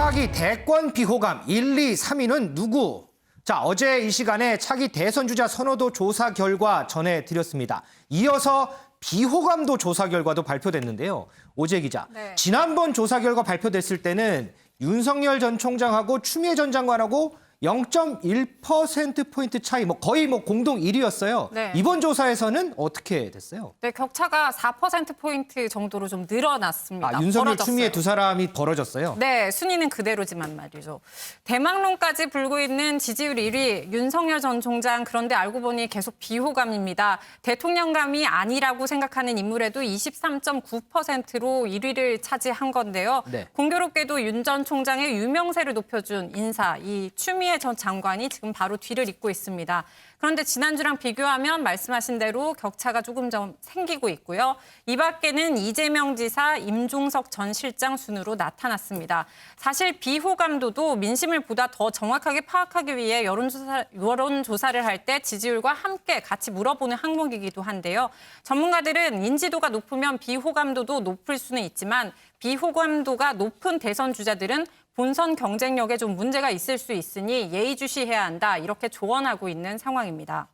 차기 대권 비호감 1, 2, 3위는 누구? 자, 어제 이 시간에 차기 대선 주자 선호도 조사 결과 전해드렸습니다. 이어서 비호감도 조사 결과도 발표됐는데요. 오재 기자, 네. 지난번 조사 결과 발표됐을 때는 윤석열 전 총장하고 추미애 전 장관하고 0.1%포인트 차이, 거의 공동 1위였어요. 네. 이번 조사에서는 어떻게 됐어요? 네, 격차가 4%포인트 정도로 좀 늘어났습니다. 윤석열, 벌어졌어요. 추미애 두 사람이 벌어졌어요. 네, 순위는 그대로지만 말이죠. 대망론까지 불고 있는 지지율 1위 윤석열 전 총장, 그런데 알고 보니 계속 비호감입니다. 대통령감이 아니라고 생각하는 인물에도 23.9%로 1위를 차지한 건데요. 네. 공교롭게도 윤 전 총장의 유명세를 높여준 인사, 이 추미애 전 장관이 지금 바로 뒤를 잇고 있습니다. 그런데 지난주랑 비교하면 말씀하신 대로 격차가 조금 좀 생기고 있고요. 이 밖에는 이재명 지사, 임종석 전 실장 순으로 나타났습니다. 사실 비호감도도 민심을 보다 더 정확하게 파악하기 위해 여론조사를 할 때 지지율과 함께 같이 물어보는 항목이기도 한데요. 전문가들은 인지도가 높으면 비호감도도 높을 수는 있지만 비호감도가 높은 대선 주자들은 본선 경쟁력에 좀 문제가 있을 수 있으니 예의주시해야 한다, 이렇게 조언하고 있는 상황입니다.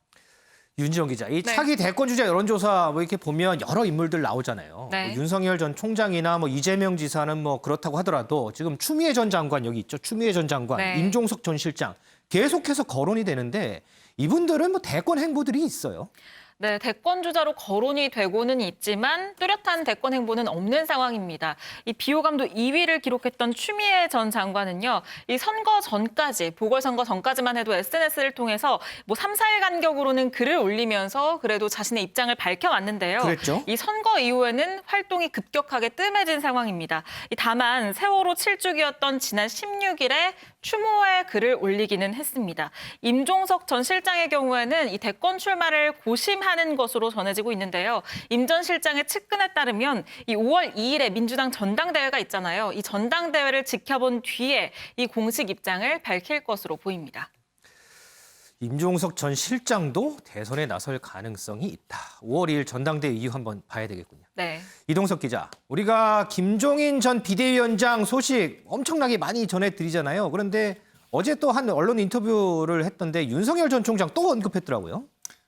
윤지영 기자, 이 네. 차기 대권 주자 여론조사 이렇게 보면 여러 인물들 나오잖아요. 네. 윤석열 전 총장이나 이재명 지사는 그렇다고 하더라도 지금 추미애 전 장관 여기 있죠. 추미애 전 장관, 네. 임종석 전 실장 계속해서 거론이 되는데 이분들은 대권 행보들이 있어요. 네, 대권 주자로 거론이 되고는 있지만 뚜렷한 대권 행보는 없는 상황입니다. 이 비호감도 2위를 기록했던 추미애 전 장관은요, 이 선거 전까지, 보궐선거 전까지만 해도 SNS를 통해서 3, 4일 간격으로는 글을 올리면서 그래도 자신의 입장을 밝혀왔는데요. 그랬죠. 이 선거 이후에는 활동이 급격하게 뜸해진 상황입니다. 다만 세월호 7주기였던 지난 16일에 추모의 글을 올리기는 했습니다. 임종석 전 실장의 경우에는 이 대권 출마를 고심하는 것으로 전해지고 있는데요. 임 전 실장의 측근에 따르면 이 5월 2일에 민주당 전당대회가 있잖아요. 이 전당대회를 지켜본 뒤에 이 공식 입장을 밝힐 것으로 보입니다. 임종석 전 실장도 대선에 나설 가능성이 있다. 5월 2일 전당대회 이후 한번 봐야 되겠군요. 네. 이동석 기자, 우리가 김종인 전 비대위원장 소식 엄청나게 많이 전해드리잖아요. 그런데 어제 또 한 언론 인터뷰를 했던데 윤석열 전 총장 또 언급했더라고요.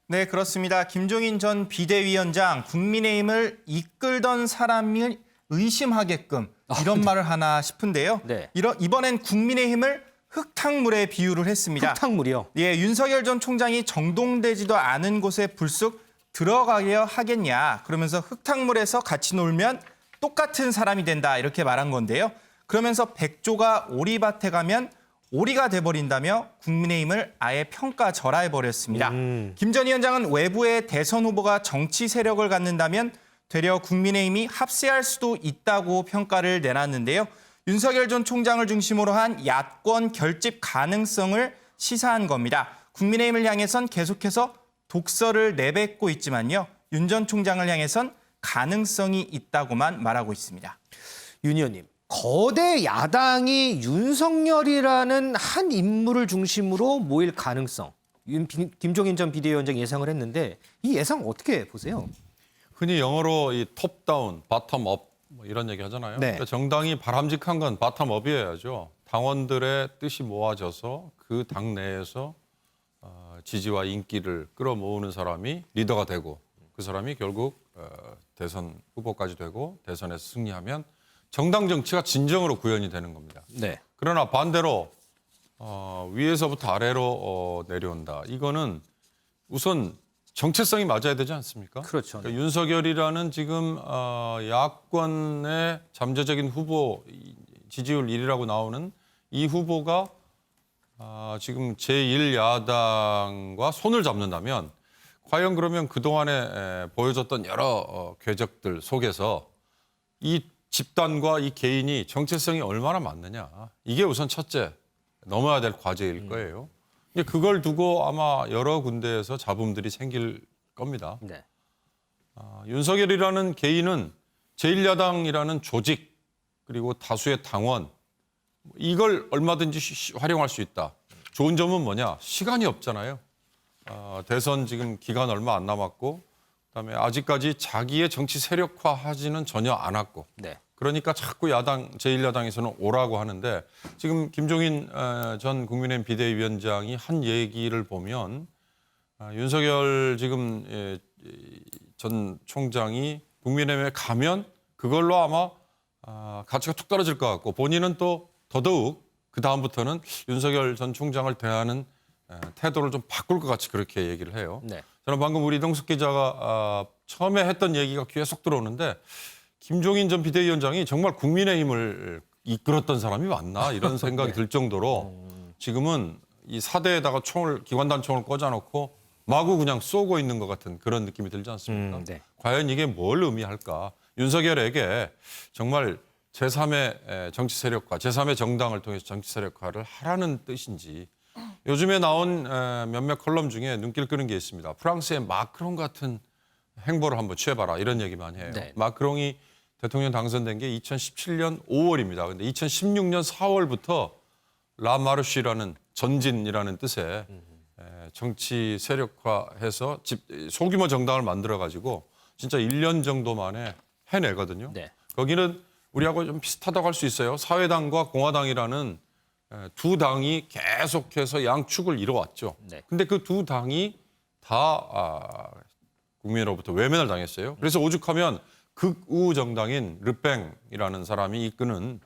네, 그렇습니다. 김종인 전 비대위원장, 국민의힘을 이끌던 사람을 의심하게끔 이런 말을 하나 싶은데요. 네. 이번엔 국민의힘을 흙탕물에 비유를 했습니다. 흙탕물이요? 예, 윤석열 전 총장이 정동되지도 않은 곳에 불쑥 들어가게 하겠냐. 그러면서 흙탕물에서 같이 놀면 똑같은 사람이 된다, 이렇게 말한 건데요. 그러면서 백조가 오리밭에 가면 오리가 돼버린다며 국민의힘을 아예 평가절하해버렸습니다. 김 전 위원장은 외부의 대선 후보가 정치 세력을 갖는다면 되려 국민의힘이 합세할 수도 있다고 평가를 내놨는데요. 윤석열 전 총장을 중심으로 한 야권 결집 가능성을 시사한 겁니다. 국민의힘을 향해선 계속해서 독설을 내뱉고 있지만요. 윤 전 총장을 향해선 가능성이 있다고만 말하고 있습니다. 윤 의원님, 거대 야당이 윤석열이라는 한 인물을 중심으로 모일 가능성, 김종인 전 비대위원장이 예상을 했는데 이 예상 어떻게 보세요? 흔히 영어로 이 톱다운, 바텀업 이런 얘기 하잖아요. 네. 그러니까 정당이 바람직한 건 바텀업이어야죠. 당원들의 뜻이 모아져서 그 당 내에서 지지와 인기를 끌어모으는 사람이 리더가 되고 그 사람이 결국 대선 후보까지 되고 대선에서 승리하면 정당 정치가 진정으로 구현이 되는 겁니다. 네. 그러나 반대로 위에서부터 아래로 내려온다. 이거는 우선 정체성이 맞아야 되지 않습니까? 그렇죠. 그러니까 윤석열이라는 지금 야권의 잠재적인 후보, 지지율 1위라고 나오는 이 후보가 지금 제1야당과 손을 잡는다면 과연 그러면 그동안에 보여줬던 여러 궤적들 속에서 이 집단과 이 개인이 정체성이 얼마나 맞느냐. 이게 우선 첫째 넘어야 될 과제일 거예요. 그걸 두고 아마 여러 군데에서 잡음들이 생길 겁니다. 네. 윤석열이라는 개인은 제1야당이라는 조직 그리고 다수의 당원 이걸 얼마든지 활용할 수 있다. 좋은 점은 뭐냐? 시간이 없잖아요. 대선 지금 기간 얼마 안 남았고 그다음에 아직까지 자기의 정치 세력화하지는 전혀 않았고 네. 그러니까 자꾸 제1야당에서는 오라고 하는데 지금 김종인 전 국민의힘 비대위원장이 한 얘기를 보면 윤석열 지금 전 총장이 국민의힘에 가면 그걸로 아마 가치가 툭 떨어질 것 같고 본인은 또 더더욱 그 다음부터는 윤석열 전 총장을 대하는 태도를 좀 바꿀 것 같이 그렇게 얘기를 해요. 네. 저는 방금 우리 이동숙 기자가 처음에 했던 얘기가 귀에 쏙 들어오는데 김종인 전 비대위원장이 정말 국민의힘을 이끌었던 사람이 맞나 이런 생각이 들 정도로 지금은 이 사대에다가 기관단 총을 꽂아놓고 마구 그냥 쏘고 있는 것 같은 그런 느낌이 들지 않습니까? 네. 과연 이게 뭘 의미할까? 윤석열에게 정말 제3의 정치 세력화, 제3의 정당을 통해서 정치 세력화를 하라는 뜻인지 요즘에 나온 몇몇 컬럼 중에 눈길 끄는 게 있습니다. 프랑스의 마크롱 같은 행보를 한번 취해봐라 이런 얘기 많이 해요. 네. 마크롱이 대통령 당선된 게 2017년 5월입니다. 근데 2016년 4월부터 라마르쉬라는 전진이라는 뜻의 정치 세력화해서 소규모 정당을 만들어가지고 진짜 1년 정도 만에 해내거든요. 네. 거기는 우리하고 좀 비슷하다고 할 수 있어요. 사회당과 공화당이라는 두 당이 계속해서 양축을 이뤄왔죠. 네. 근데 그 두 당이 다 국민으로부터 외면을 당했어요. 그래서 오죽하면 극우 정당인 르팽이라는 사람이 이끄는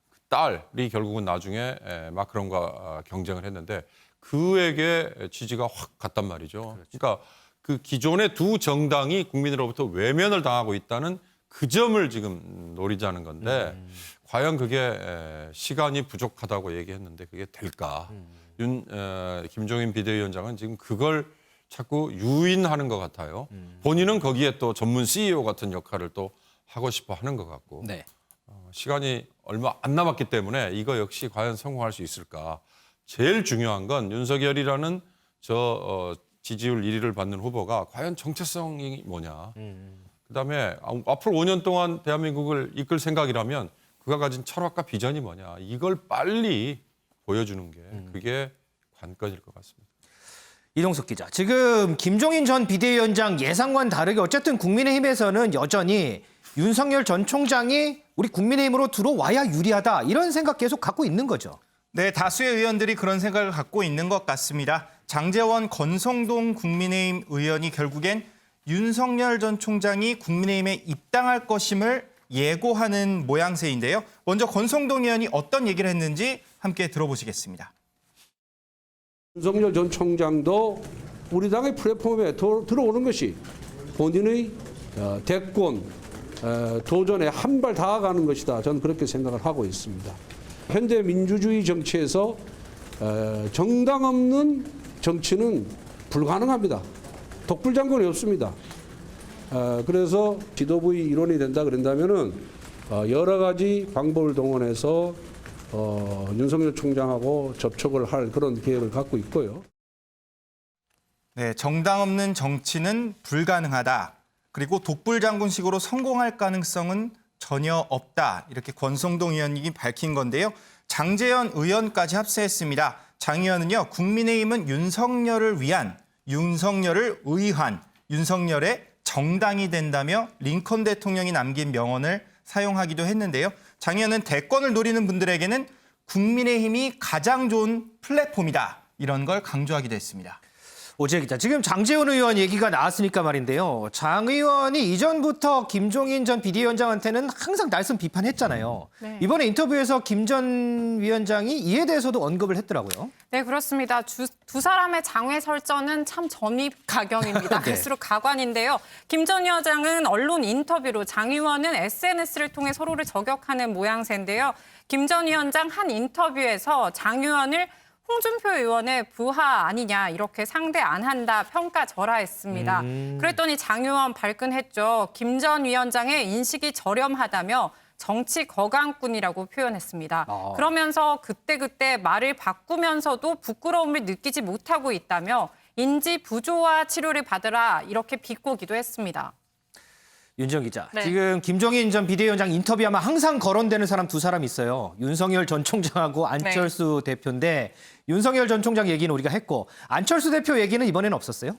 그 딸이 결국은 나중에 마크롱과 경쟁을 했는데 그에게 지지가 확 갔단 말이죠. 그러니까 그 기존의 두 정당이 국민으로부터 외면을 당하고 있다는 그 점을 지금 노리자는 건데 과연 그게 시간이 부족하다고 얘기했는데 그게 될까? 김종인 비대위원장은 지금 그걸 자꾸 유인하는 것 같아요. 본인은 거기에 또 전문 CEO 같은 역할을 또 하고 싶어 하는 것 같고 네. 시간이 얼마 안 남았기 때문에 이거 역시 과연 성공할 수 있을까? 제일 중요한 건 윤석열이라는 지지율 1위를 받는 후보가 과연 정체성이 뭐냐. 그다음에 앞으로 5년 동안 대한민국을 이끌 생각이라면 그가 가진 철학과 비전이 뭐냐. 이걸 빨리 보여주는 게 그게 관건일 것 같습니다. 이동숙 기자, 지금 김종인 전 비대위원장 예상과는 다르게 어쨌든 국민의힘에서는 여전히 윤석열 전 총장이 우리 국민의힘으로 들어와야 유리하다 이런 생각 계속 갖고 있는 거죠. 네, 다수의 의원들이 그런 생각을 갖고 있는 것 같습니다. 장제원 권성동 국민의힘 의원이 결국엔 윤석열 전 총장이 국민의힘에 입당할 것임을 예고하는 모양새인데요. 먼저 권성동 의원이 어떤 얘기를 했는지 함께 들어보시겠습니다. 윤석열 전 총장도 우리 당의 플랫폼에 들어오는 것이 본인의 대권 도전에 한 발 다가가는 것이다. 저는 그렇게 생각을 하고 있습니다. 현대 민주주의 정치에서 정당 없는 정치는 불가능합니다. 독불장군이 없습니다. 그래서 지도부의 일원이 된다 그런다면은 여러 가지 방법을 동원해서 윤석열 총장하고 접촉을 할 그런 계획을 갖고 있고요. 네, 정당 없는 정치는 불가능하다. 그리고 독불장군식으로 성공할 가능성은 전혀 없다. 이렇게 권성동 의원이 밝힌 건데요. 장제원 의원까지 합세했습니다. 장 의원은요, 국민의힘은 윤석열을 위한, 윤석열을 의한, 윤석열의 정당이 된다며 링컨 대통령이 남긴 명언을 사용하기도 했는데요. 장 의원은 대권을 노리는 분들에게는 국민의힘이 가장 좋은 플랫폼이다. 이런 걸 강조하기도 했습니다. 오지혜 기자, 지금 장제원 의원 얘기가 나왔으니까 말인데요. 장 의원이 이전부터 김종인 전 비대위원장한테는 항상 날선 비판했잖아요. 네. 이번에 인터뷰에서 김 전 위원장이 이에 대해서도 언급을 했더라고요. 네, 그렇습니다. 두 사람의 장외 설전은 참 점입가경입니다. 네. 갈수록 가관인데요. 김 전 위원장은 언론 인터뷰로 장 의원은 SNS를 통해 서로를 저격하는 모양새인데요. 김 전 위원장 한 인터뷰에서 장 의원을 홍준표 의원의 부하 아니냐 이렇게 상대 안 한다 평가절하했습니다. 그랬더니 장 의원 발끈했죠. 김 전 위원장의 인식이 저렴하다며 정치 거강꾼이라고 표현했습니다. 그러면서 그때그때 말을 바꾸면서도 부끄러움을 느끼지 못하고 있다며 인지 부조화 치료를 받으라 이렇게 비꼬기도 했습니다. 윤지영 기자, 네. 지금 김종인 전 비대위원장 인터뷰하면 항상 거론되는 사람 두 사람 있어요. 윤석열 전 총장하고 안철수 대표인데 윤석열 전 총장 얘기는 우리가 했고 안철수 대표 얘기는 이번에는 없었어요?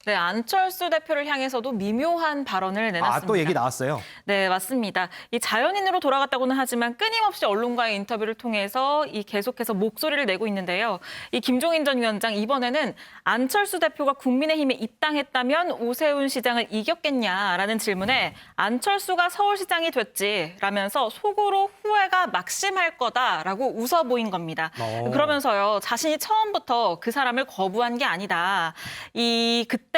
네, 안철수 대표를 향해서도 미묘한 발언을 내놨습니다. 또 얘기 나왔어요. 네, 맞습니다. 이 자연인으로 돌아갔다고는 하지만 끊임없이 언론과의 인터뷰를 통해서 계속해서 목소리를 내고 있는데요. 이 김종인 전 위원장 이번에는 안철수 대표가 국민의힘에 입당했다면 오세훈 시장을 이겼겠냐라는 질문에 안철수가 서울시장이 됐지라면서 속으로 후회가 막심할 거다라고 웃어 보인 겁니다. 그러면서요, 자신이 처음부터 그 사람을 거부한 게 아니다. 그때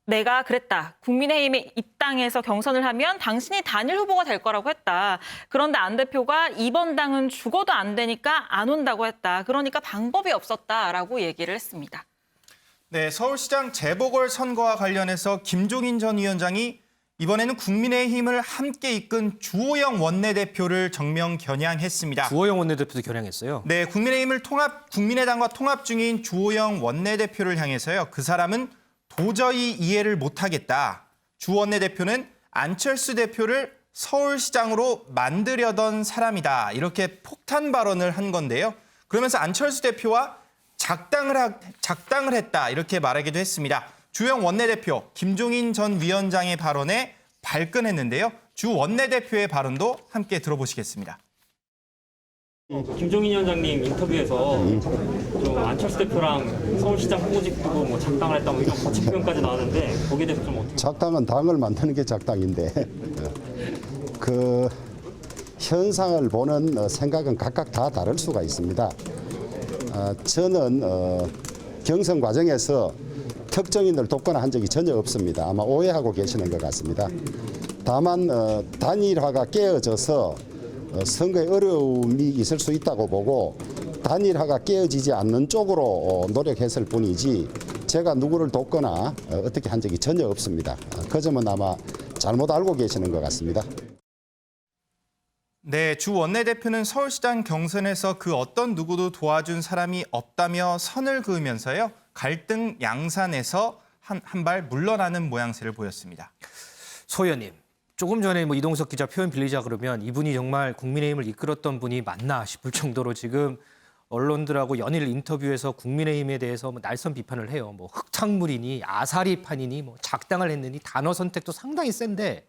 내가 그랬다. 국민의힘에 입당해서 경선을 하면 당신이 단일 후보가 될 거라고 했다. 그런데 안 대표가 이번 당은 죽어도 안 되니까 안 온다고 했다. 그러니까 방법이 없었다라고 얘기를 했습니다. 네, 서울시장 재보궐선거와 관련해서 김종인 전 위원장이 이번에는 국민의힘을 함께 이끈 주호영 원내대표를 정면 겨냥했습니다. 주호영 원내대표도 겨냥했어요. 네, 국민의당과 통합 중인 주호영 원내대표를 향해서요. 그 사람은 도저히 이해를 못하겠다. 주 원내대표는 안철수 대표를 서울시장으로 만들려던 사람이다. 이렇게 폭탄 발언을 한 건데요. 그러면서 안철수 대표와 작당을 했다. 이렇게 말하기도 했습니다. 주호영 원내대표, 김종인 전 위원장의 발언에 발끈했는데요. 주 원내대표의 발언도 함께 들어보시겠습니다. 김종인 위원장님 인터뷰에서 좀 안철수 대표랑 서울시장 후보직 두고 뭐 작당을 했다 뭐 이런 거짓 표현까지 나왔는데 거기에 대해서 좀 어떻게? 작당은 당을 만드는 게 작당인데 그 현상을 보는 생각은 각각 다 다를 수가 있습니다. 저는 경선 과정에서 특정인을 돕거나 한 적이 전혀 없습니다. 아마 오해하고 계시는 것 같습니다. 다만 단일화가 깨어져서 선거에 어려움이 있을 수 있다고 보고 단일화가 깨어지지 않는 쪽으로 노력했을 뿐이지 제가 누구를 돕거나 어떻게 한 적이 전혀 없습니다. 그 점은 아마 잘못 알고 계시는 것 같습니다. 네, 주 원내대표는 서울시장 경선에서 그 어떤 누구도 도와준 사람이 없다며 선을 그으면서요. 갈등 양산에서 한 발 물러나는 모양새를 보였습니다. 소 의원님, 조금 전에 뭐 이동석 기자 표현 빌리자 그러면 이분이 정말 국민의힘을 이끌었던 분이 맞나 싶을 정도로 지금 언론들하고 연일 인터뷰에서 국민의힘에 대해서 뭐 날선 비판을 해요. 뭐 흙탕물이니 아사리판이니 뭐 작당을 했느니 단어 선택도 상당히 센데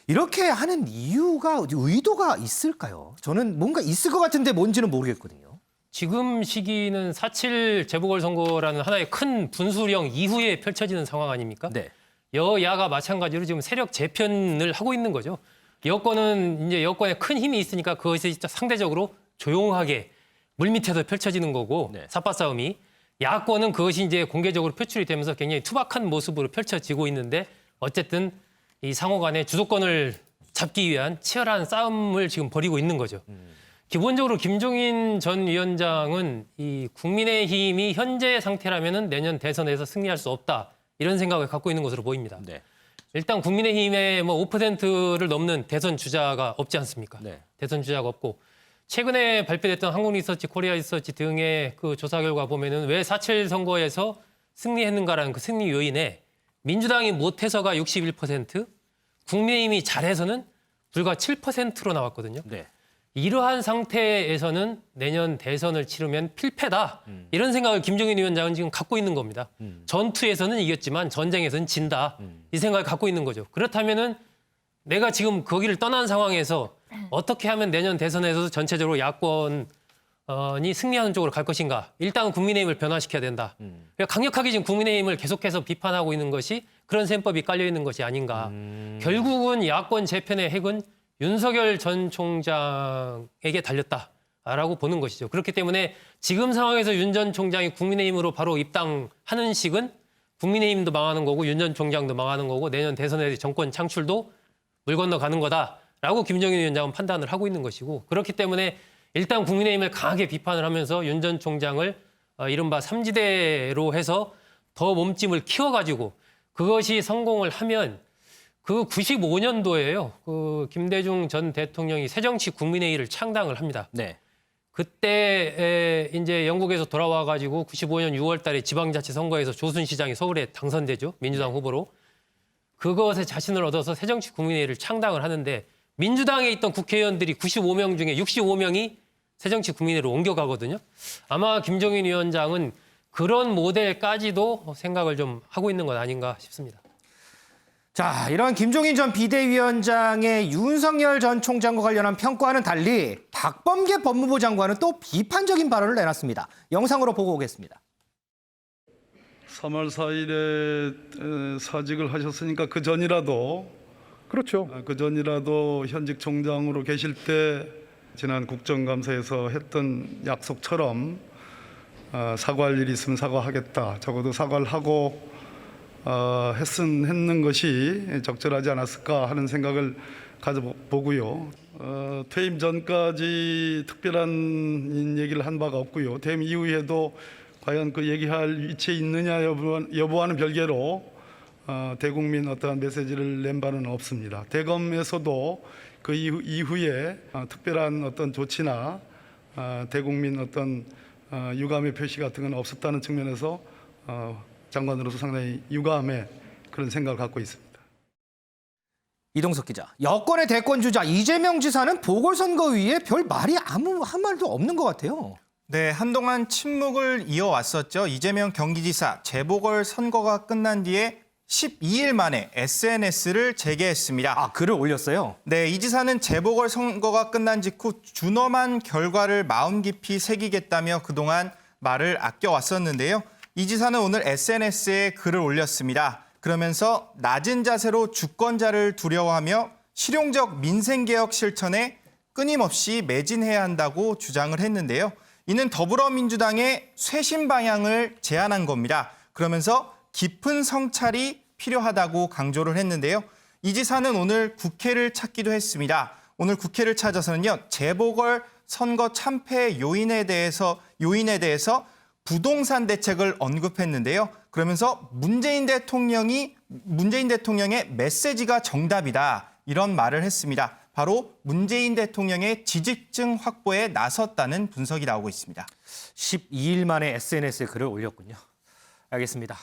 이렇게 하는 이유가 의도가 있을까요? 저는 뭔가 있을 것 같은데 뭔지는 모르겠거든요. 지금 시기는 4.7 재보궐선거라는 하나의 큰 분수령 이후에 펼쳐지는 상황 아닙니까? 네. 여야가 마찬가지로 지금 세력 재편을 하고 있는 거죠. 여권은 이제 여권에 큰 힘이 있으니까 그것이 상대적으로 조용하게 물밑에서 펼쳐지는 거고 네. 삿바 싸움이 야권은 그것이 이제 공개적으로 표출이 되면서 굉장히 투박한 모습으로 펼쳐지고 있는데 어쨌든 이 상호 간의 주도권을 잡기 위한 치열한 싸움을 지금 벌이고 있는 거죠. 기본적으로 김종인 전 위원장은 이 국민의힘이 현재 상태라면은 내년 대선에서 승리할 수 없다. 이런 생각을 갖고 있는 것으로 보입니다. 네. 일단 국민의힘에 뭐 5%를 넘는 대선 주자가 없지 않습니까? 네. 대선 주자가 없고 최근에 발표됐던 한국리서치, 코리아리서치 등의 그 조사 결과 보면은 왜 4.7 선거에서 승리했는가라는 그 승리 요인에 민주당이 못해서가 61%, 국민의힘이 잘해서는 불과 7%로 나왔거든요. 네. 이러한 상태에서는 내년 대선을 치르면 필패다. 이런 생각을 김종인 위원장은 지금 갖고 있는 겁니다. 전투에서는 이겼지만 전쟁에서는 진다. 이 생각을 갖고 있는 거죠. 그렇다면은 내가 지금 거기를 떠난 상황에서 어떻게 하면 내년 대선에서도 전체적으로 야권이 승리하는 쪽으로 갈 것인가. 일단 국민의힘을 변화시켜야 된다. 그러니까 강력하게 지금 국민의힘을 계속해서 비판하고 있는 것이 그런 셈법이 깔려 있는 것이 아닌가. 결국은 야권 재편의 핵은 윤석열 전 총장에게 달렸다라고 보는 것이죠. 그렇기 때문에 지금 상황에서 윤 전 총장이 국민의힘으로 바로 입당하는 식은 국민의힘도 망하는 거고 윤 전 총장도 망하는 거고 내년 대선의 정권 창출도 물 건너가는 거다라고 김종인 위원장은 판단을 하고 있는 것이고 그렇기 때문에 일단 국민의힘을 강하게 비판을 하면서 윤 전 총장을 이른바 삼지대로 해서 더 몸집을 키워가지고 그것이 성공을 하면 그 95년도에요. 그 김대중 전 대통령이 새정치국민회의를 창당을 합니다. 네. 그때 이제 영국에서 돌아와 가지고 95년 6월 달에 지방자치 선거에서 조순 시장이 서울에 당선되죠. 민주당 후보로. 그것에 자신을 얻어서 새정치국민회의를 창당을 하는데 민주당에 있던 국회의원들이 95명 중에 65명이 새정치국민회의로 옮겨가거든요. 아마 김종인 위원장은 그런 모델까지도 생각을 좀 하고 있는 것 아닌가 싶습니다. 자, 이런 김종인 전 비대위원장의 윤석열 전 총장과 관련한 평가와는 달리 박범계 법무부 장관은 또 비판적인 발언을 내놨습니다. 영상으로 보고 오겠습니다. 3월 4일에 사직을 하셨으니까 그 전이라도 그렇죠. 그 전이라도 현직 총장으로 계실 때 지난 국정감사에서 했던 약속처럼 사과할 일이 있으면 사과하겠다. 적어도 사과를 하고 했는 것이 적절하지 않았을까 하는 생각을 가져보고요. 퇴임 전까지 특별한 얘기를 한 바가 없고요. 퇴임 이후에도 과연 그 얘기할 위치에 있느냐 여부와는 별개로 대국민 어떠한 메시지를 낸 바는 없습니다. 대검에서도 그 이후에 특별한 어떤 조치나 대국민 어떤 유감의 표시 같은 건 없었다는 측면에서 장관으로서 상당히 유감의 그런 생각을 갖고 있습니다. 이동석 기자, 여권의 대권주자 이재명 지사는 보궐선거위에 별 말이 한 말도 없는 것 같아요. 네, 한동안 침묵을 이어왔었죠. 이재명 경기지사 재보궐 선거가 끝난 뒤에 12일 만에 SNS를 재개했습니다. 아, 글을 올렸어요? 네, 이 지사는 재보궐 선거가 끝난 직후 준엄한 결과를 마음 깊이 새기겠다며 그동안 말을 아껴왔었는데요. 이 지사는 오늘 SNS에 글을 올렸습니다. 그러면서 낮은 자세로 주권자를 두려워하며 실용적 민생개혁 실천에 끊임없이 매진해야 한다고 주장을 했는데요. 이는 더불어민주당의 쇄신 방향을 제안한 겁니다. 그러면서 깊은 성찰이 필요하다고 강조를 했는데요. 이 지사는 오늘 국회를 찾기도 했습니다. 오늘 국회를 찾아서는요, 재보궐 선거 참패 요인에 대해서 부동산 대책을 언급했는데요. 그러면서 문재인 대통령의 메시지가 정답이다, 이런 말을 했습니다. 바로 문재인 대통령의 지지층 확보에 나섰다는 분석이 나오고 있습니다. 12일 만에 SNS에 글을 올렸군요. 알겠습니다.